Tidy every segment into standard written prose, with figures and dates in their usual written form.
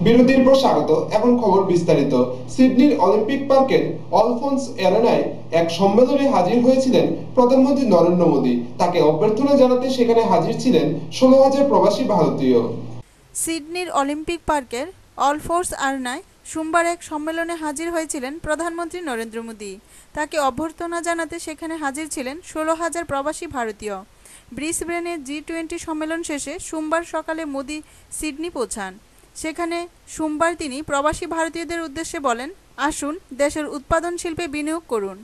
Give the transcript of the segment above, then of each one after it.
বিরতির পর স্বাগত। এখন খবর বিস্তারিত। সিডনির অলিম্পিক পার্কের অলফোন্স এরেনায় এক সম্মেলনে হাজির হয়েছিলেন প্রধানমন্ত্রী নরেন্দ্র মোদী। তাকে অভ্যর্থনা জানাতে সেখানে হাজির ছিলেন 16,000 প্রবাসী ভারতীয়। সিডনির অলিম্পিক পার্কের অলফোর্স আরেনায় সোমবার এক সম্মেলনে হাজির হয়েছিলেন প্রধানমন্ত্রী নরেন্দ্র মোদী। তাকে অভ্যর্থনা জানাতে সেখানে হাজির ছিলেন 16,000 প্রবাসী ভারতীয়। ব্রিসবেনে G20 সম্মেলন শেষে সোমবার সকালে মোদী সিডনি পৌঁছান। সেখানে সোমবার তিনি প্রবাসী ভারতীয়দের উদ্দেশ্যে বলেন, আসুন দেশের উৎপাদন শিল্পে বিনিয়োগ করুন।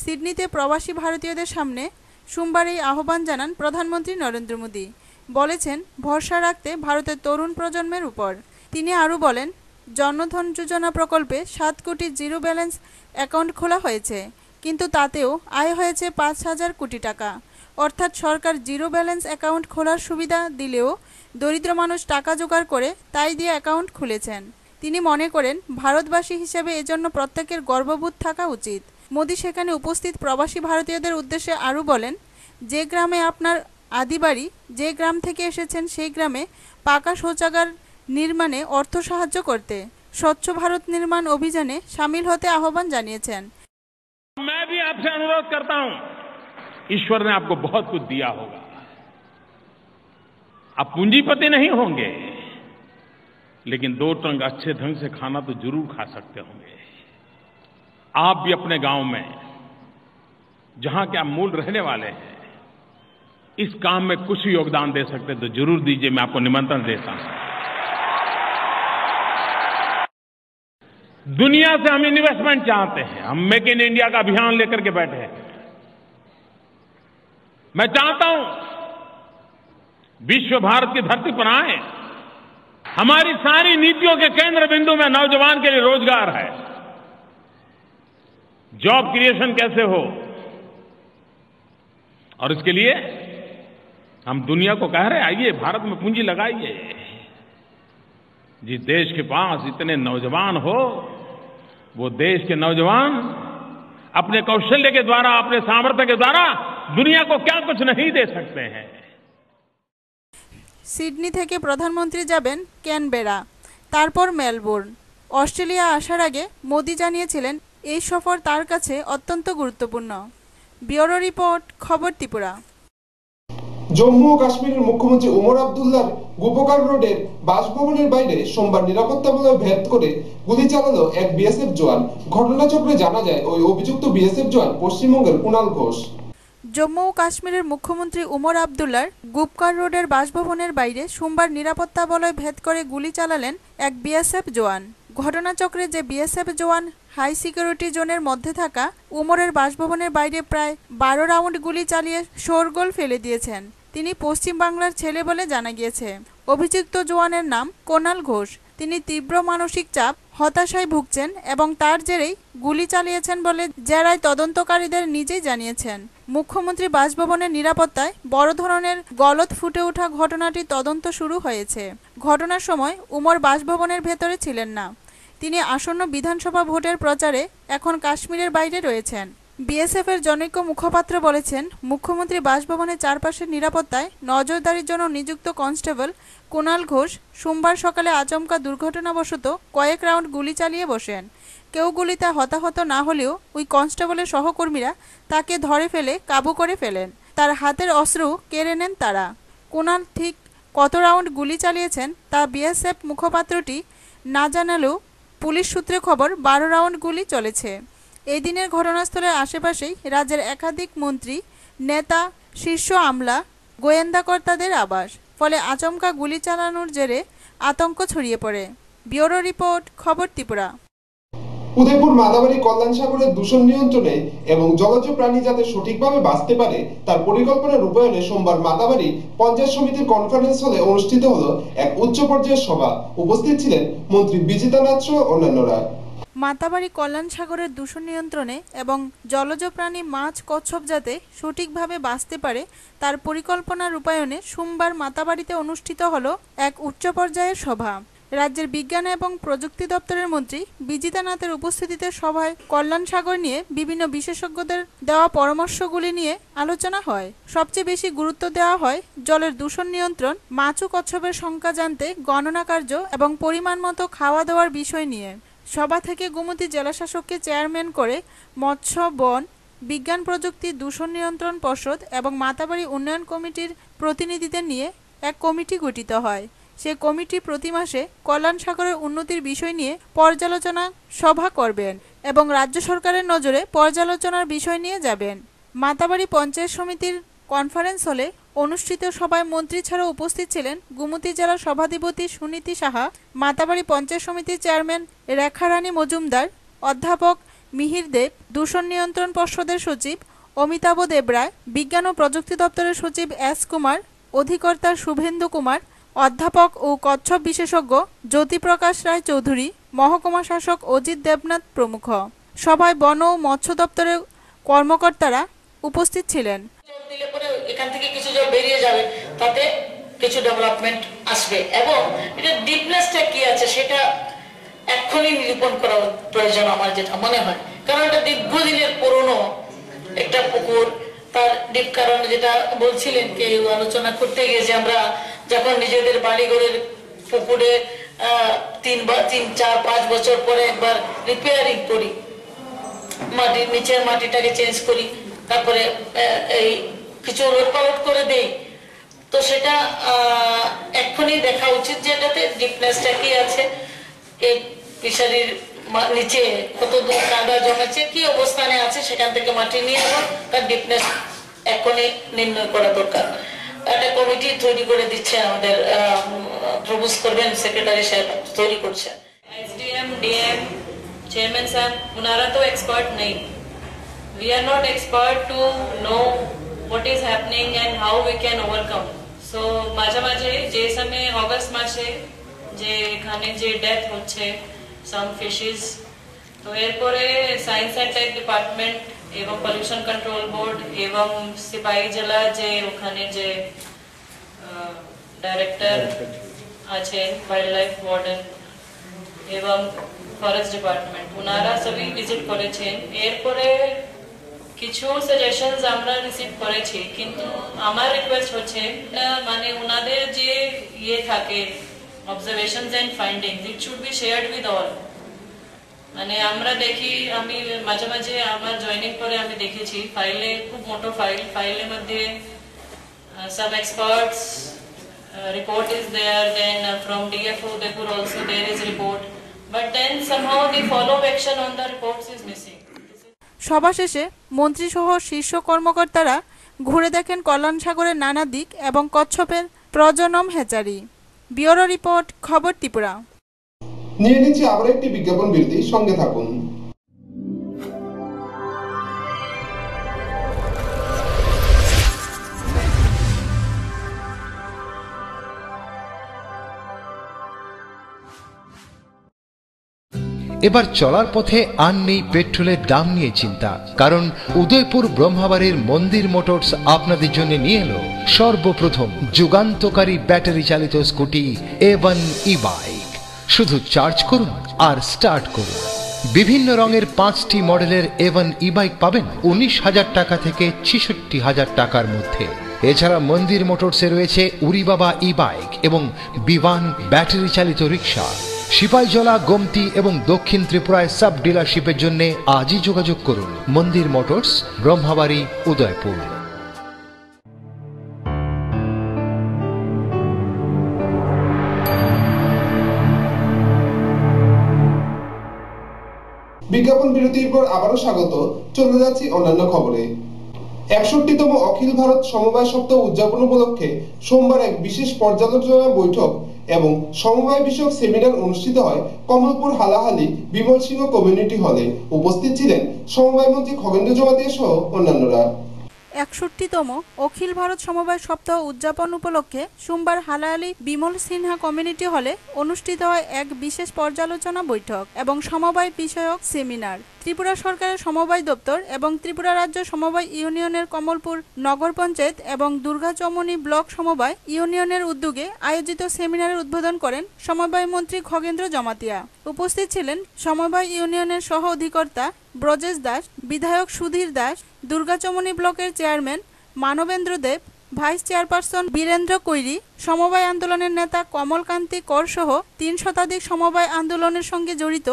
সিডনিতে প্রবাসী ভারতীয়দের সামনে সোমবার এই আহ্বান জানান প্রধানমন্ত্রী নরেন্দ্র মোদী। বলেছেন, ভরসা রাখতে ভারতের তরুণ প্রজন্মের উপর। তিনি আরও বলেন, জনধন যোজনা প্রকল্পে 7 কোটি জিরো ব্যালেন্স অ্যাকাউন্ট খোলা হয়েছে, কিন্তু তাতেও আয় হয়েছে 5,000 কোটি টাকা। অর্থাৎ সরকার জিরো ব্যালেন্স অ্যাকাউন্ট খোলার সুবিধা দিলেও দরিদ্র মানুষ টাকা জোগাড় করে তাই দিয়ে অ্যাকাউন্ট খুলেছেন। তিনি মনে করেন, ভারতবাসী হিসেবে এজন্য প্রত্যেকের গর্ববোধ থাকা উচিত। মোদী সেখানে উপস্থিত প্রবাসী ভারতীয়দের উদ্দেশ্যে আরও বলেন, যে গ্রামে আপনার আদি বাড়ি, যে গ্রাম থেকে এসেছেন সেই গ্রামে পাকা শৌচাগার নির্মাণে অর্থ সাহায্য করতে স্বচ্ছ ভারত নির্মাণ অভিযানে শামিল হতে আহ্বান জানিয়েছেন। मैं भी आपसे अनुरोध करता हूं, ईश्वर ने आपको बहुत कुछ दिया होगा। आप पूंजीपति नहीं होंगे, लेकिन 2 टंक अच्छे ढंग से खाना तो जरूर खा सकते होंगे। आप भी अपने गांव में, जहां के आप मूल रहने वाले हैं, इस काम में कुछ योगदान दे सकते तो जरूर दीजिए। मैं आपको निमंत्रण देता हूं। दुनिया से हम इन्वेस्टमेंट चाहते हैं। हम मेक इन इंडिया का अभियान लेकर के बैठे हैं। मैं चाहता हूं विश्व भारत की धरती पर आए। हमारी सारी नीतियों के केंद्र बिंदु में नौजवान के लिए रोजगार है। जॉब क्रिएशन कैसे हो, और इसके लिए हम दुनिया को कह रहे हैं, आइए भारत में पूंजी लगाइए। जिस देश के पास इतने नौजवान हो, वो देश के नौजवान अपने कौशल्य के द्वारा, अपने सामर्थ्य के द्वारा दुनिया को क्या कुछ नहीं दे सकते हैं। সিডনি থেকে প্রধানমন্ত্রী যাবেন ক্যানবেরা, তারপর মেলবোর্ন। অস্ট্রেলিয়া আসার আগে মোদী জানিয়েছিলেন এই সফর তার কাছে অত্যন্ত গুরুত্বপূর্ণ। ব্যুরো রিপোর্ট, খবর ত্রিপুরা। জম্মু ও কাশ্মীরের মুখ্যমন্ত্রী ওমর আবদুল্লাহর গোপকার রোডের বাসভবনের বাইরে সোমবার নিরাপত্তা বলয় ভেদ করে গুলি চালালো এক বিএসএফ জওয়ান। ঘটনাচক্রে জানা যায় ওই অভিযুক্ত বিএসএফ জওয়ান পশ্চিমবঙ্গের কুণাল ঘোষ। জম্মু ও কাশ্মীরের মুখ্যমন্ত্রী ওমর আবদুল্লাহর গুপকার রোডের বাসভবনের বাইরে সোমবার নিরাপত্তা বলয় ভেদ করে গুলি চালালেন এক বিএসএফ জওয়ান। ঘটনাচক্রে যে বিএসএফ জওয়ান হাই সিকিউরিটি জোনের মধ্যে থাকা ওমরের বাসভবনের বাইরে প্রায় 12 রাউন্ড গুলি চালিয়ে শোরগোল ফেলে দিয়েছেন। তিনি পশ্চিম বাংলার ছেলে বলে জানা গিয়েছে। অভিযুক্ত জওয়ানের নাম কুণাল ঘোষ। তিনি তীব্র মানসিক চাপ, হতাশায় ভুগছেন এবং তার জেরেই গুলি চালিয়েছেন বলে জেরায় তদন্তকারীদের নিজেই জানিয়েছেন। মুখ্যমন্ত্রী বাসভবনের নিরাপত্তায় বড় ধরনের গলদ ফুটে ওঠা ঘটনাটি তদন্ত শুরু হয়েছে। ঘটনার সময় উমর বাসভবনের ভেতরে ছিলেন না। তিনি আসন্ন বিধানসভা ভোটের প্রচারে এখন কাশ্মীরের বাইরে রয়েছেন। বিএসএফের জনৈক মুখপাত্র বলেছেন, মুখ্যমন্ত্রী বাসভবনের চারপাশের নিরাপত্তায় নজরদারির জন্য নিযুক্ত কনস্টেবল কুণাল ঘোষ সোমবার সকালে আচমকা দুর্ঘটনাবশত কয়েক রাউন্ড গুলি চালিয়ে বসেন। কেউ গুলিতে হতাহত না হলেও ওই কনস্টেবলের সহকর্মীরা তাকে ধরে ফেলে কাবু করে ফেলেন। তার হাতের অস্ত্র কেড়ে নেন তারা। কুণাল ঠিক কত রাউন্ড গুলি চালিয়েছেন তা বিএসএফ মুখপাত্রটি না জানালেও পুলিশ সূত্রে খবর 12 রাউন্ড গুলি চলেছে। এই দিনের ঘটনাস্থলের আশেপাশেই রাজ্যের একাধিক মন্ত্রী, নেতা, শীর্ষ আমলা, গোয়েন্দা কর্তাদের আবাস। ফলে আচমকা গুলি চালানোর জেরে আতঙ্ক ছড়িয়ে পড়ে। ব্যুরো রিপোর্ট, খবর ত্রিপুরা। উদয়পুর মাদাবাড়ি কল্যাণ সাগরের দূষণ নিয়ন্ত্রণে এবং জলজ প্রাণী যাতে সঠিকভাবে বাঁচতে পারে তার পরিকল্পনা রূপায়ণে সোমবার মাদাবাড়ি পঞ্চায়েত সমিতির কনফারেন্স হলে অনুষ্ঠিত হলো এক উচ্চ পর্যায়ের সভা। উপস্থিত ছিলেন মন্ত্রী বিজিতা নাথ সহ অন্যান্যরা। মাতাবাড়ি কল্যাণ সাগরের দূষণ নিয়ন্ত্রণে এবং জলজ প্রাণী মাছ, কচ্ছপ যাতে সঠিকভাবে বাঁচতে পারে তার পরিকল্পনা রূপায়ণে সোমবার মাতাবাড়িতে অনুষ্ঠিত হলো এক উচ্চ পর্যায়ের সভা। রাজ্যের বিজ্ঞান এবং প্রযুক্তি দপ্তরের মন্ত্রী বিজিতা নাথের উপস্থিতিতে সভায় কল্যাণ সাগর নিয়ে বিভিন্ন বিশেষজ্ঞদের দেওয়া পরামর্শগুলি নিয়ে আলোচনা হয়। সবচেয়ে বেশি গুরুত্ব দেওয়া হয় জলের দূষণ নিয়ন্ত্রণ, মাছ ও কচ্ছপের সংখ্যা জানতে গণনা কার্য এবং পরিমাণ মতো খাওয়া দাওয়ার বিষয় নিয়ে। সভা থেকে গোমতী জেলাশাসককে চেয়ারম্যান করে মৎস্য, বন, বিজ্ঞান প্রযুক্তি, দূষণ নিয়ন্ত্রণ পর্ষদ এবং মাতাবাড়ি উন্নয়ন কমিটির প্রতিনিধিদের নিয়ে এক কমিটি গঠিত হয়। সে কমিটি প্রতি মাসে কল্যাণ সাগরের উন্নতির বিষয় নিয়ে পর্যালোচনা সভা করবেন এবং রাজ্য সরকারের নজরে পর্যালোচনার বিষয় নিয়ে যাবেন। মাতাবাড়ি পঞ্চায়েত সমিতির কনফারেন্স হলে অনুষ্ঠিত সভায় মন্ত্রী ছাড়াও উপস্থিত ছিলেন গোমতী জেলার সভাধিপতি সুনীতি সাহা, মাতাবাড়ি পঞ্চায়েত সমিতির চেয়ারম্যান রেখারানী মজুমদার, অধ্যাপক মিহির দেব, দূষণ নিয়ন্ত্রণ পর্ষদের সচিব অমিতাভ দেবরায়, বিজ্ঞান ও প্রযুক্তি দপ্তরের সচিব এস কুমার, অধিকর্তা শুভেন্দু কুমার, অধ্যাপক ও কচ্ছপ বিশেষজ্ঞ জ্যোতিপ্রকাশ রায় চৌধুরী, মহকুমা শাসক অজিত দেবনাথ প্রমুখ। সভায় বন ও মৎস্য দপ্তরের কর্মকর্তারা উপস্থিত ছিলেন। এখান থেকে কিছু জল বেরিয়ে যাবে, তাতে কিছু ডেভেলপমেন্ট আসবে এবং এটা ডিপনেসটা কি আছে সেটা এখনই নিরূপণ করা প্রয়োজন আমার যেটা মনে হয়। কারণ এটা দীর্ঘদিনের পুরনো একটা পুকুর, তার ডিপ কারণ যেটা বলছিলেন কেউ আলোচনা করতে গিয়ে যে আমরা যখন নিজেদের বাড়িঘরের পুকুরে 3-4-5 বছর পরে একবার রিপেয়ারিং করি, মাটির নিচের মাটিটাকে চেঞ্জ করি, তারপরে এই কিছু লোটপালট করে দেই, তো সেটা এখনই দেখা উচিত যে এটাতে ডিপনেসটা কি আছে, এই ফিশারির নিচে কত দূর কাদা জমেছে, কি অবস্থানে আছে, সেখান থেকে মাটি নিয়ে এলো, তার ডিপনেস এখনই নির্ণয় করা দরকার। একটা কমিটি তৈরি করে দিচ্ছে আমাদের, প্রপোজ করবেন সেক্রেটারি সাহেব তৈরি করছেন। SDM, DM, চেয়ারম্যান সাহেব উনারা তো এক্সপার্ট নেই। We are not expert to know what is happening and how we can overcome. So মাঝে মাঝে যে সময় অগস্ট মাসে যে এখানে যে ডেথ হচ্ছে some fishes, তো এরপরে সায়েন্স অ্যান্ড টেক ডিপার্টমেন্ট এবং পলিউশন কন্ট্রোল বোর্ড এবং সিপাহী জেলা যে ওখানে যে ডাইরেক্টর আছেন, ওয়াইল্ড লাইফ ওয়ার্ডেন এবং ফরেস্ট ডিপার্টমেন্ট, ওনারা সবই ভিজিট করেছেন। এরপরে কিছু সাজেশনস আমরা রিসিভ করেছি, কিন্তু আমার রিকোয়েস্ট হচ্ছে মানে ওনাদের যে ইয়ে থাকে observations and findings, it should be shared with all. মানে আমরা দেখি, আমি মাঝে মাঝে আমার জয়েনিং করে আমি দেখেছি ফাইলে, খুব মোটো ফাইলের মধ্যে some experts report is there, then from DFO Udaipur also there is report, but then somehow the follow-up action on the reports is missing. সভা শেষে মন্ত্রী সহ শীর্ষ কর্মকর্তারা ঘুরে দেখেন কল্যাণ সাগরের নানা দিক এবং কচ্ছপের প্রজনন হ্যাচারি। ব্যুরো রিপোর্ট, খবর ত্রিপুরা। নিয়ে নিচ্ছে আবার একটি বিজ্ঞাপন বিরতি, সঙ্গে থাকুন। এবার চলার পথে আর নেই পেট্রোলের দাম নিয়ে চিন্তা, কারণ উদয়পুর ব্রহ্মাবাড়ির মন্দির মোটরস আপনাদের জন্য নিয়ে এলো সর্বপ্রথম যুগান্তকারী ব্যাটারি চালিত স্কুটি A1 ই-বাইক। শুধু চার্জ করুন আর স্টার্ট করুন। বিভিন্ন রঙের 5টি মডেলের A1 ই-বাইক পাবেন 19,000 টাকা থেকে 66,000 টাকার মধ্যে। এছাড়া মন্দির মোটরসে রয়েছে উড়ি বাবা ই-বাইক এবং বিমান ব্যাটারি চালিত রিক্সা। সিপাহীজলা, গোমতী এবং দক্ষিণ ত্রিপুরায় সাব ডিলারশিপের জন্য আজই যোগাযোগ করুন। মন্দির মোটরস, ব্রহ্মাবাড়ি, উদয়পুর। বিজ্ঞাপন বিরতির পর আবারও স্বাগত। চলে যাচ্ছি অন্যান্য খবরে। 61তম অখিল ভারত সমবায় সপ্তাহ উদযাপন উপলক্ষে সোমবার এক বিশেষ পর্যালোচনা বৈঠক এবং সমবায় বিষয়ক সেমিনার অনুষ্ঠিত হয় কমলপুর হালাহালি বিমল সিংহ কমিউনিটি হলে। উপস্থিত ছিলেন সমবায় মন্ত্রী খগেন্দ্র জমাতিয়া সহ অন্যান্যরা। 61তম অখিল ভারত সমবায় সপ্তাহ উদযাপন উপলক্ষে সোমবার হালায়ালি বিমল সিনহা কমিউনিটি হলে অনুষ্ঠিত হয় এক বিশেষ পর্যালোচনা বৈঠক এবং সমবায় বিষয়ক সেমিনার। ত্রিপুরা সরকারের সমবায় দপ্তর এবং ত্রিপুরা রাজ্য সমবায় ইউনিয়নের কমলপুর নগর পঞ্চায়েত এবং দুর্গাচমনি ব্লক সমবায় ইউনিয়নের উদ্যোগে আয়োজিত সেমিনারের উদ্বোধন করেন সমবায় মন্ত্রী খগেন্দ্র জমাতিয়া। উপস্থিত ছিলেন সমবায় ইউনিয়নের সহ অধিকর্তা ব্রজেশ দাস, বিধায়ক সুধীর দাস, দুর্গাচমনি ব্লকের চেয়ারম্যান মানবেন্দ্র দেব, ভাইস চেয়ারপারসন বীরেন্দ্র কৈরি, সমবায় আন্দোলনের নেতা কমলকান্তি কর সহ 3 শতাধিক সমবায় আন্দোলনের সঙ্গে জড়িত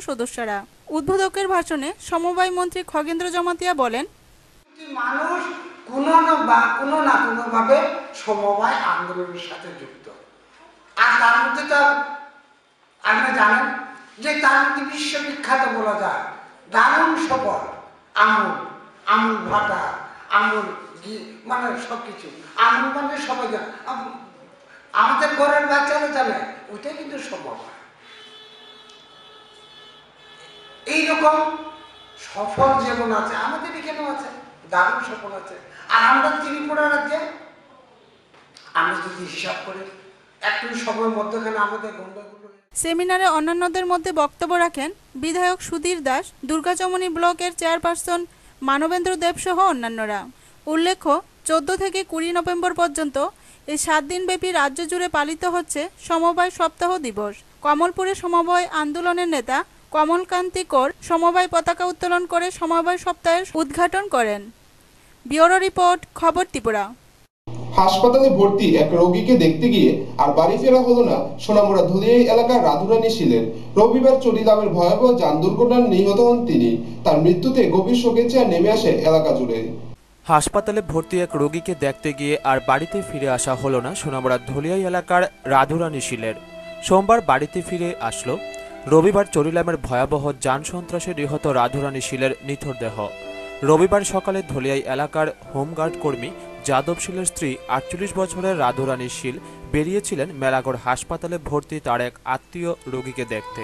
সদস্যরা। উদ্বোধকের ভাষণে সমবায় মন্ত্রী খগেন্দ্র জমাতিয়া বলেন, মানুষ কোনো না কোনোভাবে সমবায় আন্দোলনের সাথে যুক্ত, আর তার মধ্যে তো আপনি জানেন যে তার মধ্যে বিশ্ববিখ্যাত বলা যায় দারুণ সফল আমুল ভাটা, আমুল মানে সবকিছু, আমুল মানে সবাই আমাদের ঘরের বাচ্চারা জানে ওইটাই কিন্তু সমবায়। এইরকম সফল যেমন আছে আমাদের এখানেও আছে, দারুণ সফল আছে। আর আমরা ত্রিপুরা রাজ্যে আমরা যদি হিসাব করি একটু সময়ের মধ্যখানে আমাদের গন্ডগোল। সেমিনারে অন্যান্যদের মধ্যে বক্তব্য রাখেন বিধায়ক সুধীর দাস, দুর্গাচমনি ব্লকের চেয়ারপারসন মানবেন্দ্র দেব সহ অন্যান্যরা। উল্লেখ্য, 14 থেকে 20 নভেম্বর পর্যন্ত এই 7 দিনব্যাপী রাজ্য জুড়ে পালিত হচ্ছে সমবায় সপ্তাহ দিবস। কমলপুরে সমবায় আন্দোলনের নেতা কমলকান্তি কর সমবায় পতাকা উত্তোলন করে সমবায় সপ্তাহের উদ্ঘাটন করেন। ব্যুরো রিপোর্ট, খবর ত্রিপুরা। হাসপাতালে ভর্তি এক রোগীকে দেখতে গিয়ে আর বাড়ি ফেরা হলো না সোনামুড়া ধুলিয়াই এলাকার রাধুরানী শীলের। রবিবার চরিলামের ভয়াবহ যান দুর্ঘটনায় নিহত হন তিনি। তার মৃত্যুতে গভীর শোকের ছায়া নেমে আসে এলাকা জুড়ে। হাসপাতালে ভর্তি এক রোগীকে দেখতে গিয়ে আর বাড়িতে ফিরে আসা হলো না সোনামুড়া ধুলিয়াই এলাকার রাধুরানী শীলের। সোমবার বাড়িতে ফিরে আসলো রবিবার চরিলামের ভয়াবহ যান সন্ত্রাসে নিহত রাধুরানী শীলের নিথর দেহ। রবিবার সকালে ধুলিয়াই এলাকার হোমগার্ড কর্মী যাদব শীলের স্ত্রী 48 বছরের রাধুরানী শীল বেরিয়েছিলেন মেলাগড় হাসপাতালে ভর্তি তার এক আত্মীয় রোগীকে দেখতে।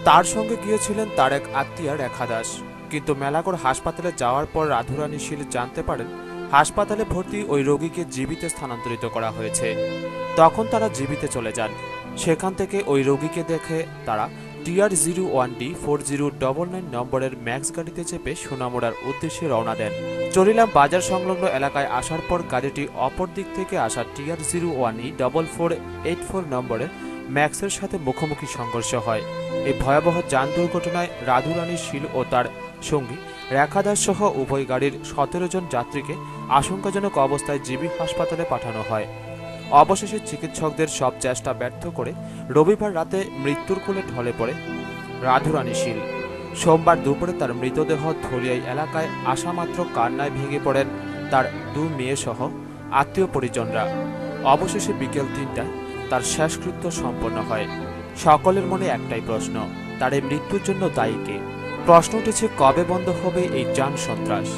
তার সঙ্গে গিয়েছিলেন তার এক আত্মীয়া রেখা দাস। কিন্তু মেলাগড় হাসপাতালে যাওয়ার পর রাধুরানী শীল জানতে পারেন হাসপাতালে ভর্তি ওই রোগীকে জীবিতে স্থানান্তরিত করা হয়েছে। তখন তারা জীবিতে চলে যান। সেখান থেকে ওই রোগীকে দেখে তারা TR01D 4099 নম্বরের ম্যাক্স গাড়িতে চেপে সোনামুড়ার উদ্দেশ্যে রওনা দেন। চরিলাম বাজার সংলগ্ন এলাকায় আসার পর গাড়িটি অপর দিক থেকে আসা TR01E 4484 নম্বরের ম্যাক্সের সাথে মুখোমুখি সংঘর্ষ হয়। এই ভয়াবহ যান দুর্ঘটনায় রাধুরানী শীল ও তার সঙ্গী রেখা দাস সহ উভয় গাড়ির 17 জন যাত্রীকে আশঙ্কাজনক অবস্থায় জিবি হাসপাতালে পাঠানো হয়। অবশেষে চিকিৎসকদের সব চেষ্টা ব্যর্থ করে রবিবার রাতে মৃত্যুর কোলে ঢলে পড়ে রাধুরানী শীল। সোমবার দুপুরে তার মৃতদেহ ধুলিয়াই এলাকায় আসামাত্র কান্নায় ভেঙে পড়েন তার 2 মেয়ে সহ আত্মীয় পরিজনরা। অবশেষে বিকেল 3টায় তার শেষকৃত্য সম্পন্ন হয়। সকলের মনে একটাই প্রশ্ন, তার এই মৃত্যুর জন্য দায়ী কে? প্রশ্ন উঠেছে কবে বন্ধ হবে এই যান সন্ত্রাস।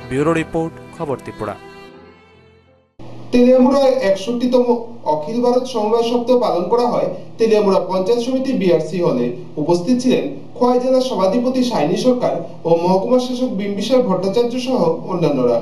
ব্যুরো রিপোর্ট, খবর ত্রিপুরা। তেলিয়ামুড়ায় 61তম অখিল ভারত সমবায় সপ্তাহ পালন করা হয় তেলিয়ামুড়া পঞ্চায়েত সমিতি BRC হলে। উপস্থিত ছিলেন খোয়াই জেলা সভাধিপতি সাইনি সরকার ও মহকুমা শাসক বিম্বিসার ভট্টাচার্য সহ অন্যান্যরা।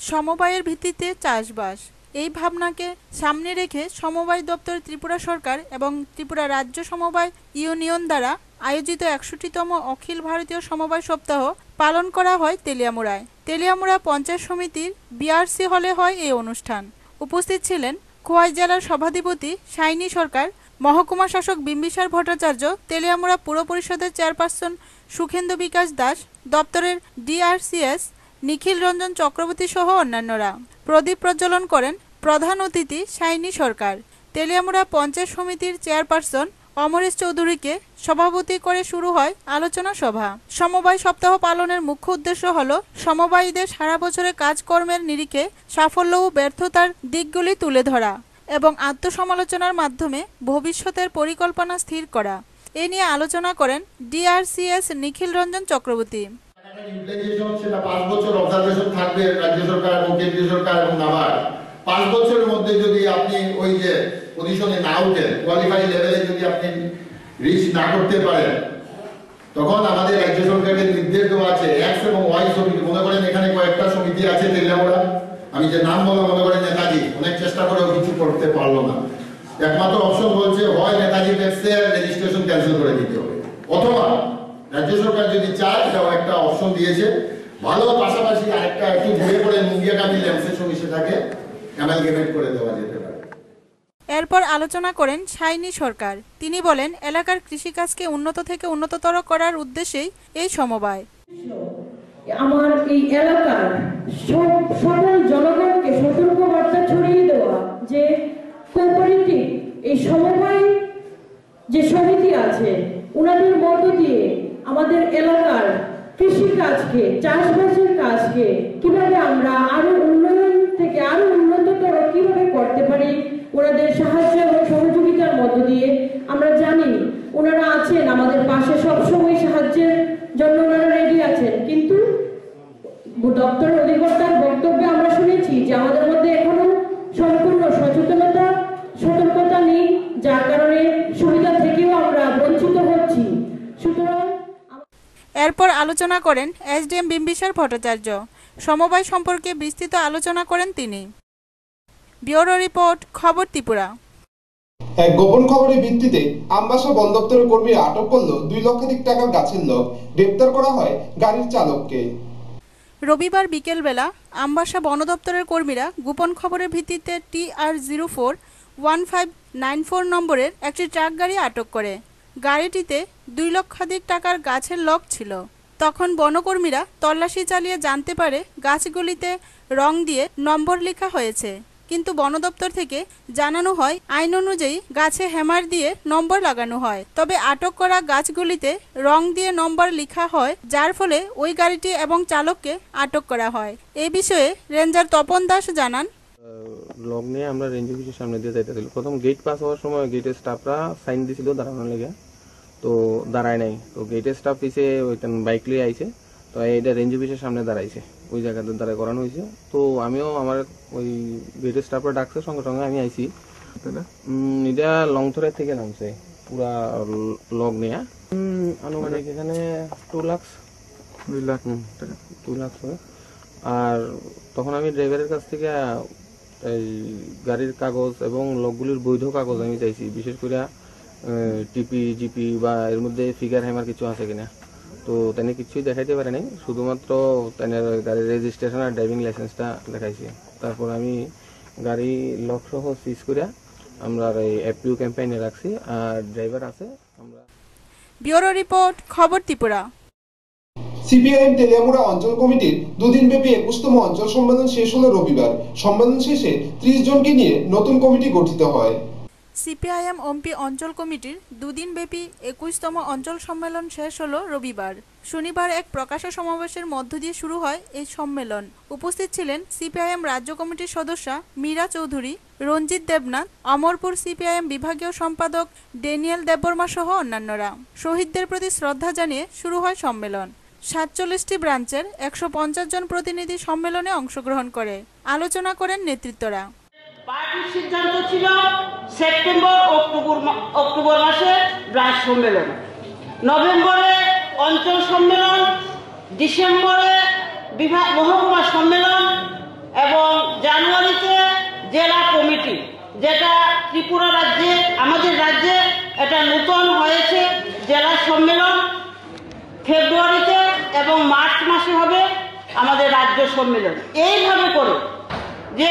সমবায়ের ভিত্তিতে চাষবাস, এই ভাবনাকে সামনে রেখে সমবায় দপ্তর ত্রিপুরা সরকার এবং ত্রিপুরা রাজ্য সমবায় ইউনিয়ন দ্বারা আয়োজিত 61তম অখিল ভারতীয় সমবায় সপ্তাহ পালন করা হয় তেলিয়ামুড়ায়। তেলিয়ামুড়া পঞ্চায়েত সমিতির BRC হলে হয় এই অনুষ্ঠান। উপস্থিত ছিলেন খোয়াই জেলার সভাধিপতি সাইনি সরকার, মহকুমা শাসক বিম্বিসার ভট্টাচার্য, তেলিয়ামুড়া পুর পরিষদের চেয়ারপারসন সুখেন্দু বিকাশ দাস, দপ্তরের DRCS নিখিল রঞ্জন চক্রবর্তী সহ অন্যান্যরা। প্রদীপ প্রজ্বলন করেন প্রধান অতিথি সাইনি সরকার। তেলিয়ামুড়া পঞ্চায়েত সমিতির চেয়ারপারসন অমরেশ চৌধুরীকে সভাপতি করে শুরু হয় আলোচনা সভা। সমবায় সপ্তাহ পালনের মুখ্য উদ্দেশ্য হল সমবায়ীদের সারা বছরে কাজকর্মের নিরিখে সাফল্য ও ব্যর্থতার দিকগুলি তুলে ধরা এবং আত্মসমালোচনার মাধ্যমে ভবিষ্যতের পরিকল্পনা স্থির করা। এ নিয়ে আলোচনা করেন DRCS নিখিল রঞ্জন চক্রবর্তী। সেটা 5 বছর অবজারভেশন থাকবে রাজ্য সরকার এবং কেন্দ্রীয় সরকার এবং নাবার্ড। 5 বছরের মধ্যে যদি আপনি ওই যে পজিশনে না উঠেন, কোয়ালিফাই লেভেলে যদি আপনি রিচ না করতে পারেন, তখন আমাদের রাজ্য সরকারের নির্দেশ দেওয়া আছে এক্স এবং ওয়াই সমিতি, মনে করেন এখানে কয়েকটা সমিতি আছে তেলিয়ামুড়া, আমি যে নাম বললাম মনে করেন নেতাজি, অনেক চেষ্টা করেও কিছু করতে পারলো না। একমাত্র অপশন বলছে হয় নেতাজি ট্যাক্সের রেজিস্ট্রেশন ক্যান্সেল করে দিতে হবে, অথবা রাজ্য সরকার যদি চায় এটাও একটা অপশন দিয়েছে, ভালো পাশাপাশি আরেকটা একটু ঘুরে পড়ে মুঙ্গিয়াকান্দি ল্যাম্পসের সঙ্গে সেটাকে অ্যামালগেমেট করে দেওয়া যেতে পারে। এরপর আলোচনা করেন সাইনি সরকার। তিনি বলেন, এলাকার কৃষিকাজকে উন্নত থেকে উন্নততর করার উদ্দেশ্যেই এই সমবায়। আমার এই এলাকার সকল জনগণকে সতর্কবার্তা ছড়িয়ে দেওয়া যে কোঅপারেটিভ এই সমবায় যে সমিতি আছে ওনাদের মধ্য দিয়ে আমাদের এলাকার কৃষিকাজকে, চাষবাসের কাজকে কিভাবে আমরা আরো উন্নয়ন থেকে আরো উন্নততর কিভাবে করতে পারি, ওনাদের সাহায্য এবং সহযোগিতার মধ্য দিয়ে। আমরা জানি ওনারা আছেন আমাদের পাশে, সবসময় সাহায্যের জন্য ওনারা রেডি আছেন, কিন্তু দপ্তরের অধিকর্তার বক্তব্যে আমরা শুনেছি যে আমাদের মধ্যে এখনো সম্পূর্ণ সতর্কতা নেই, যার কারণে সুবিধা থেকেও আমরা বঞ্চিত হচ্ছি। সুতরাং এরপর আলোচনা করেন এসডিএম বিম্বিসার ভট্টাচার্য। সমবায় সম্পর্কে বিস্তৃত আলোচনা করেন তিনি। ব্যুরো রিপোর্ট, খবর ত্রিপুরা। এক গোপন খবরের ভিত্তিতে আমবাসা বন দপ্তরের কর্মীরা আটক করল 2 লক্ষাধিক টাকার গাছের লোক। গ্রেপ্তার করা হয় গাড়ির চালককে। রবিবার বিকেলবেলা আমবাসা বন দপ্তরের কর্মীরা গোপন খবরের ভিত্তিতে TR041594 নম্বরের একটি ট্রাক গাড়ি আটক করে। গাড়িটিতে 2 লক্ষাধিক টাকার গাছের লক ছিল। তখন বনকর্মীরা তল্লাশি চালিয়ে জানতে পারে গাছগুলিতে রং দিয়ে নম্বর লেখা হয়েছে, কিন্তু বন দপ্তর থেকে জানানো হয় আইন অনুযায়ী গাছে হ্যামার দিয়ে নম্বর লাগানো হয়। তবে আটক করা গাছগুলিতে রং দিয়ে নম্বর লেখা হয়, যার ফলে ওই গাড়িটি এবং চালককে আটক করা হয়। এই বিষয়ে রেঞ্জার তপন দাস জানান, লগ নিয়ে আমরা রেঞ্জ অফিসের সামনে দিয়ে যাইতেছিল। প্রথম গেট পাস হওয়ার সময় গেটের স্টাফরা সাইন দিছিল দাঁড়ানোর লেগে, তো দাঁড়ায় নাই। তো গেটের স্টাফ এসে ওইখান বাইক লিয়ে আইছে, তো এটা রেঞ্জ অফিসের সামনে দাঁড়াইছে, ওই জায়গাতে দাঁড়ায় করানো হয়েছে। তো আমিও আমার ওই গেটের স্টাফরা ডাকছে, সঙ্গে সঙ্গে আমি আইছি। এটা লংথরের থেকে নামছে পুরা লগ নিয়ে, আনুমানিক এখানে 2 লাখ টাকা 2 লাখ হবে। আর তখন আমি ড্রাইভারের কাছ থেকে এই গাড়ির কাগজ এবং লগগুলির বৈধ কাগজ আমি চাইছি, বিশেষ করে টিপি জিপি বা এর মধ্যে ফিগার হ্যামার কিছু আছে কিনা। তো তেনে কিছুই দেখাইতে পারে নাই, শুধুমাত্র তেনের গাড়ির রেজিস্ট্রেশন আর ড্রাইভিং লাইসেন্সটা দেখাইছি। তারপর আমি গাড়ি লক সহ সিজ করে আমরা এই এফপিউ ক্যাম্পেইনে রাখছি, আর ড্রাইভার আছে। আমরা ব্যুরো রিপোর্ট, খবর ত্রিপুরা। সিপিআইএম তেলিয়ামুড়া অঞ্চল কমিটির 2 দিনব্যাপী 21তম অঞ্চল সম্মেলন শেষ হলো রবিবার। সম্মেলন শেষে 30 জনকে নিয়ে নতুন কমিটি গঠিত হয়। সিপিআইএম ওমপি অঞ্চল কমিটির 2 দিনব্যাপী 21তম অঞ্চল সম্মেলন শেষ হলো রবিবার। শনিবার এক প্রকাশ্য সমাবেশের মধ্য দিয়ে শুরু হয় এই সম্মেলন। উপস্থিত ছিলেন সিপিআইএম রাজ্য কমিটির সদস্যা মীরা চৌধুরী, রঞ্জিত দেবনাথ, অমরপুর সিপিআইএম বিভাগীয় সম্পাদক ড্যানিয়েল দেববর্মা সহ অন্যান্যরা। শহীদদের প্রতি শ্রদ্ধা জানিয়ে শুরু হয় সম্মেলন। 47টি ব্রাঞ্চের 150 জন প্রতিনিধি সম্মেলনে অংশগ্রহণ করে আলোচনা করেন নেতৃত্বরা। পার্টির সিদ্ধান্ত ছিল সেপ্টেম্বর অক্টোবর মাসে ব্রাঞ্চ সম্মেলন, নভেম্বরে অঞ্চল সম্মেলন, ডিসেম্বরে বিভাগ মহকুমা সম্মেলন এবং জানুয়ারিতে জেলা কমিটি, যেটা ত্রিপুরা রাজ্যে আমাদের রাজ্যে এটা নতুন হয়েছে জেলা সম্মেলন। ফেব্রুয়ারিতে এবং মার্চ মাসে হবে আমাদের রাজ্য সম্মেলন। এইভাবে করে যে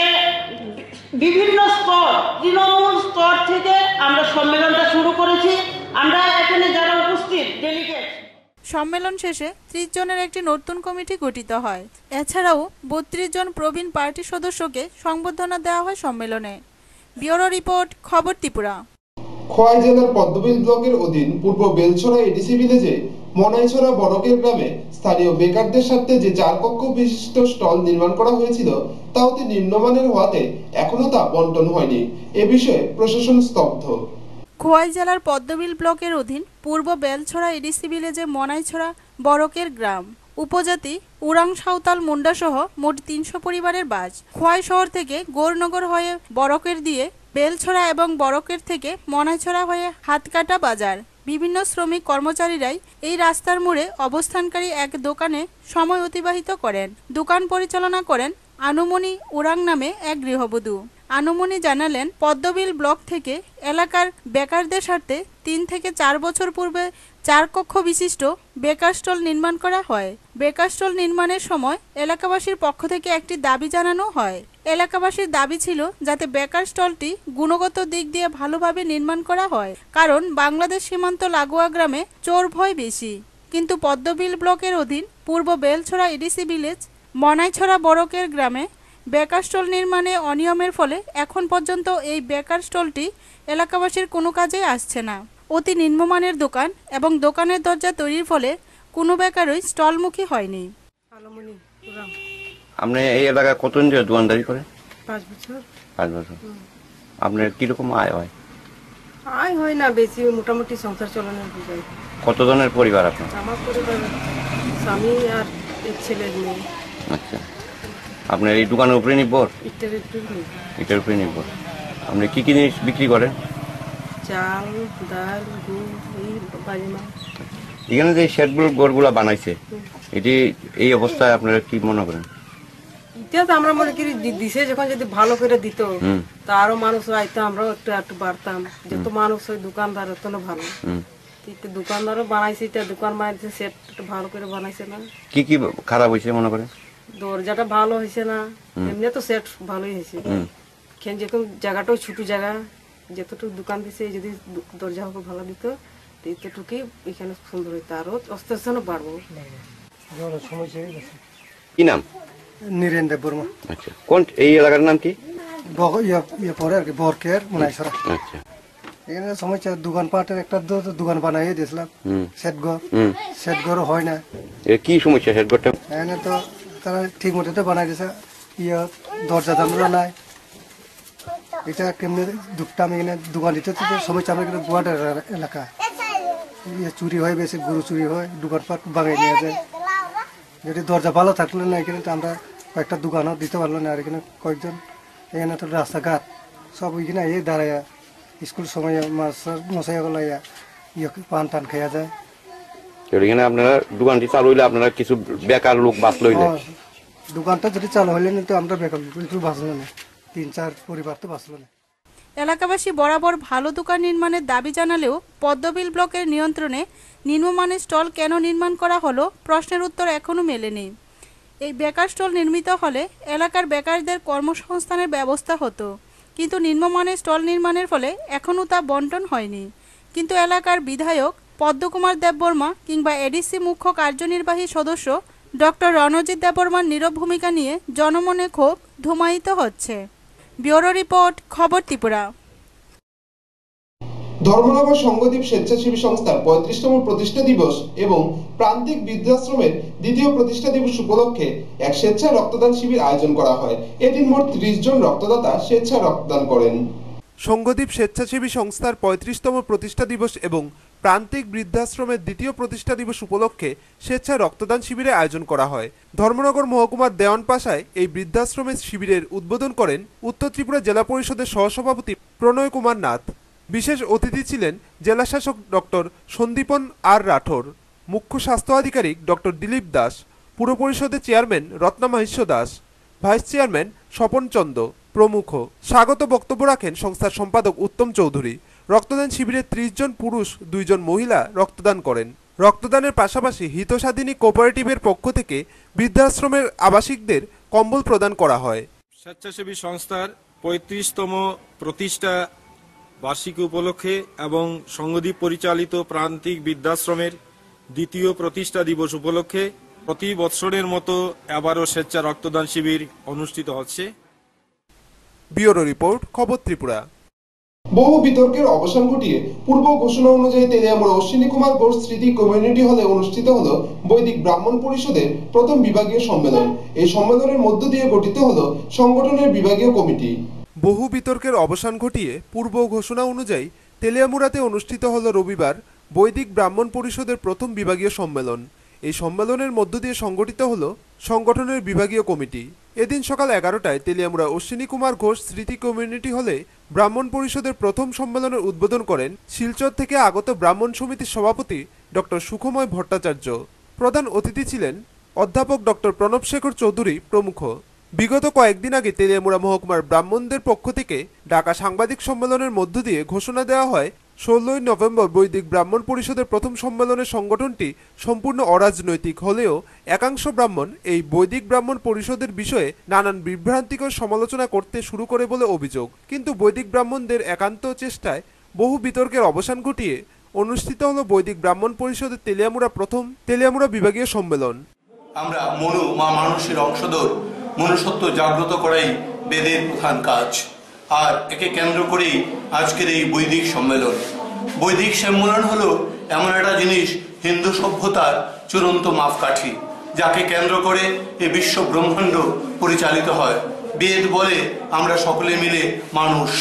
বিভিন্ন স্তর, তৃণমূল স্তর থেকে আমরা সম্মেলনটা শুরু করেছি। আমরা এখানে যারা উপস্থিত ডেলিগেট, সম্মেলন শেষে 30 জনের একটি নতুন কমিটি গঠিত হয়। এছাড়াও 32 জন প্রবীণ পার্টি সদস্যকে সংবর্ধনা দেওয়া হয় সম্মেলনে। ব্যুরো রিপোর্ট, খবর ত্রিপুরা। খোয়াই জেলার পদ্মবিল ব্লকের অধীন পূর্ব বেলছড়া এডিসি ভিলেজে মনাইছড়া বড়কের গ্রামে স্থানীয় বেকারদের স্বার্থে যে 4 কক্ষ বিশিষ্ট স্টল নির্মাণ করা হয়েছিল তা অতি নিম্নমানের হওয়াতে এখনো তা বন্টন হয়নি। এ বিষয়ে প্রশাসন স্তব্ধ। খোয়াই জেলার পদ্মবিল ব্লকের অধীন পূর্ব বেলছড়া এডিসি ভিলেজে মনাইছড়া বড়কের গ্রাম, উপজাতি উরাং সাঁওতাল মুন্ডা সহ মোট 300 পরিবারের বাস। খোয়াই শহর থেকে গৌরনগর হয়ে বড়কের দিয়ে বেলছড়া এবং বড়কের থেকে মনাইছড়া হয়ে হাতকাটা বাজার, বিভিন্ন শ্রমিক কর্মচারীরাই এই রাস্তার মোড়ে অবস্থানকারী এক দোকানে সময় অতিবাহিত করেন। দোকান পরিচালনা করেন আনুমনি ওরাং নামে এক গৃহবধূ। আনুমনি জানালেন, পদ্মবিল ব্লক থেকে এলাকার বেকারদের স্বার্থে 3 থেকে 4 বছর পূর্বে 4 কক্ষ বিশিষ্ট বেকার স্টল নির্মাণ করা হয়। বেকার স্টল নির্মাণের সময় এলাকাবাসীর পক্ষ থেকে একটি দাবি জানানো হয়। এলাকাবাসীর দাবি ছিল যাতে বেকার স্টলটি গুণগত দিক দিয়ে ভালোভাবে নির্মাণ করা হয়, কারণ বাংলাদেশ সীমান্ত লাগোয়া গ্রামে চোর ভয় বেশি। কিন্তু পদ্মবিল ব্লকের অধীন পূর্ব বেলছড়া এডিসি ভিলেজ মনাইছড়া বড়কের গ্রামে বেকার স্টল নির্মাণে অনিয়মের ফলে এখন পর্যন্ত এই বেকার স্টলটি এলাকাবাসীর কোনো কাজে আসছে না। অতি নিম্নমানের দোকান এবং দোকানের দরজা তৈরির ফলে কোনো বেকারই স্টলমুখী হয়নি। আপনি এই এলাকায় কতদিন ধরে দোকানদারি করেন? 5 বছর। 5 বছর। আপনার কিরকম আয় হয়? আয় হয় না বেশি, মোটামুটি সংসার চালানোর বুঝাই। কতজনের পরিবার আপনার? আমার পরিবার স্বামী আর এক ছেলে মেয়ে। আচ্ছা, আপনার এই দোকানের উপরে নির্ভর? এটার উপরে নির্ভর। আপনি কি কি জিনিস বিক্রি করেন? চাল, ডাল, গুড়, এই বাড়ি মাছ। এখানে যে শেডগুলো গড়গুলা বানাইছে, এটি এই অবস্থায় আপনারা কি মনে করেন? এটা তো আমরা মনে করি দিছে যখন যদি ভালো করে দিত তা আরো মানুষ আইতো, আমরাও একটু বাড়তাম। যত মানুষ হয় দোকানদার তত ভালো। দোকানদারও বানাইছে, এটা দোকান বানাইছে, সেট ভালো করে বানাইছে না। কি কি খারাপ হয়েছে মনে করেন? দরজাটা ভালো হয়েছে না, এমনি তো সেট ভালোই হয়েছে। যেরকম জায়গাটাও ছোট জায়গা, যতটুকু দোকান দিছে যদি দরজা ভালো দিত এতটুকুই এখানে সুন্দর হইতো, আরো আস্তে আস্তে বাড়বো। কি নাম? নীরেন দেববর্মা। আচ্ছা, কোন এই এলাকার নাম কি? পরে আর কি বরকের মনাইছড়া। আচ্ছা, এখানে সমস্যা দোকানপাটের একটা দোকান বানাই দিয়েছিলাম, সেটঘর হয় না। কি সমস্যা সেটঘরটা? এখানে তো তারা ঠিক মতো তো বানাই দিয়েছে, দরজা জানলা নাই। এটা কেমনি দুঃখটা আমি এখানে দোকান দিতে সমস্যা। আমরা কিন্তু গোয়াটার এলাকা, চুরি হয় বেশি, গরু চুরি হয়, দোকানপাট ভাঙাই নিয়ে যায়। যদি দরজা ভালো থাকলে না এখানে আমরা কয়েকটা দোকানও দিতে পারলো না। আর এখানে কয়েকজন এখানে তো রাস্তাঘাট সব ওইখানে এই দাঁড়াইয়া স্কুল সময় মাছ মশাই গলাইয়া পান টান খাইয়া যায়। এখানে আপনারা দোকানটি চালু হইলে আপনারা কিছু বেকার লোক বাঁচলো। দোকানটা যদি চালু হইলে তো আমরা বেকার লোক বাঁচলো না, 3-4 পরিবার তো বাঁচলো না। এলাকাবাসী বরাবর ভালো দোকান নির্মাণের দাবি জানালেও পদ্মবিল ব্লকের নিয়ন্ত্রণে নিম্নমানের স্টল কেন নির্মাণ করা হলো প্রশ্নের উত্তর এখনও মেলেনি। এই বেকার স্টল নির্মিত হলে এলাকার বেকারদের কর্মসংস্থানের ব্যবস্থা হতো, কিন্তু নিম্নমানের স্টল নির্মাণের ফলে এখনও তা বন্টন হয়নি। কিন্তু এলাকার বিধায়ক পদ্মকুমার দেববর্মা কিংবা এডিসি মুখ্য কার্যনির্বাহী সদস্য ডক্টর রণজিৎ দেববর্মার নীরব ভূমিকা নিয়ে জনমনে ক্ষোভ ধুমায়িত হচ্ছে। ব্যুরো রিপোর্ট, খবর ত্রিপুরা। ধর্মনগর সংঘদ্বীপ স্বেচ্ছাসেবী সংস্থার 35তম প্রতিষ্ঠা দিবস এবং প্রান্তিক বৃদ্ধাশ্রমের 2য় প্রতিষ্ঠা দিবস উপলক্ষে এক স্বেচ্ছায় রক্তদান শিবির আয়োজন করা হয়। এদিন মোট 30 জন রক্তদাতা স্বেচ্ছায় রক্তদান করেন। সংঘদ্বীপ স্বেচ্ছাসেবী সংস্থার 35তম প্রতিষ্ঠা দিবস এবং প্রান্তিক বৃদ্ধাশ্রমের 2য় প্রতিষ্ঠা দিবস উপলক্ষে স্বেচ্ছায় রক্তদান শিবিরের আয়োজন করা হয়। ধর্মনগর মহকুমার দেওয়ানপাশায় এই বৃদ্ধাশ্রমের শিবিরের উদ্বোধন করেন উত্তর ত্রিপুরা জেলা পরিষদের সহসভাপতি প্রণয় কুমার নাথ। বিশেষ অতিথি ছিলেন জেলাশাসক ডক্টর সন্দীপন আর রাঠোর, মুখ্য স্বাস্থ্য আধিকারিক ডক্টর দিলীপ দাস, পুর পরিষদের চেয়ারম্যান রত্নামাহিষ্য দাস, ভাইস চেয়ারম্যান স্বপন চন্দ প্রমুখ। স্বাগত বক্তব্য রাখেন সংস্থার সম্পাদক উত্তম চৌধুরী। রক্তদান শিবিরে 30 জন পুরুষ 2 জন মহিলা রক্তদান করেন। রক্তদানের পাশাপাশি হিতসাধিনী কোঅপারেটিভের পক্ষ থেকে বৃদ্ধাশ্রমের আবাসিকদের কম্বল প্রদান করা হয়। স্বেচ্ছাসেবী সংস্থার 35তম প্রতিষ্ঠা বার্ষিকী উপলক্ষে এবং সংঘদ্বীপ পরিচালিত প্রান্তিক বৃদ্ধাশ্রমের 2য় প্রতিষ্ঠা দিবস উপলক্ষে প্রতি বছরের মতো এবারও স্বেচ্ছা রক্তদান শিবির অনুষ্ঠিত হচ্ছে। ব্যুরো রিপোর্ট, খবর ত্রিপুরা। বহু বিতর্কের অবসান ঘটিয়ে পূর্ব ঘোষণা অনুযায়ী তেলিয়ামুড়া অশ্বিনী কুমার ঘোষ স্মৃতি কমিউনিটি হলে অনুষ্ঠিত হল বৈদিক ব্রাহ্মণ পরিষদের প্রথম বিভাগীয় সম্মেলন। এই সম্মেলনের মধ্য দিয়ে গঠিত হল সংগঠনের বিভাগীয় কমিটি। বহু বিতর্কের অবসান ঘটিয়ে পূর্ব ঘোষণা অনুযায়ী তেলিয়ামুড়াতে অনুষ্ঠিত হল রবিবার বৈদিক ব্রাহ্মণ পরিষদের প্রথম বিভাগীয় সম্মেলন। এই সম্মেলনের মধ্য দিয়ে সংগঠিত হল সংগঠনের বিভাগীয় কমিটি। এদিন সকাল 11টায় তেলিয়ামুড়া অশ্বিনী কুমার ঘোষ স্মৃতি কমিউনিটি হলে ব্রাহ্মণ পরিষদের প্রথম সম্মেলনের উদ্বোধন করেন শিলচর থেকে আগত ব্রাহ্মণ সমিতির সভাপতি ডক্টর সুখময় ভট্টাচার্য। প্রধান অতিথি ছিলেন অধ্যাপক ডক্টর প্রণব শেখর চৌধুরী প্রমুখ। বিগত কয়েকদিন আগে তেলিয়ামুড়া মহকুমার ব্রাহ্মণদের পক্ষ থেকে ডাকা সাংবাদিক সম্মেলনের মধ্য দিয়ে ঘোষণা দেওয়া হয় 16ই নভেম্বর বৈদিক ব্রাহ্মণ পরিষদের প্রথম সম্মেলনের সংগঠনটি সম্পূর্ণ অরাজনৈতিক হলেও একাংশ ব্রাহ্মণ এই বৈদিক ব্রাহ্মণ পরিষদের বিষয়ে নানান বিভ্রান্তিকর সমালোচনা করতে শুরু করে বলে অভিযোগ। কিন্তু বৈদিক ব্রাহ্মণদের একান্ত চেষ্টায় বহু বিতর্কের অবসান ঘটিয়ে অনুষ্ঠিত হলো বৈদিক ব্রাহ্মণ পরিষদের তেলিয়ামুড়া বিভাগীয় সম্মেলন। আমরা মনু মা মানুষের অংশধর, মনুষ্যত্ব জাগ্রত করাই বেদের প্রধান কাজ। আর একে কেন্দ্র করেই আজকের এই বৈদিক সম্মেলন। বৈদিক সম্মেলন হলো এমন একটা জিনিস, হিন্দু সভ্যতার চূড়ান্ত মাপকাঠি, যাকে কেন্দ্র করে এই বিশ্ব ব্রহ্মাণ্ড পরিচালিত হয়। বেদ বলে আমরা সকলে মিলে মানুষ।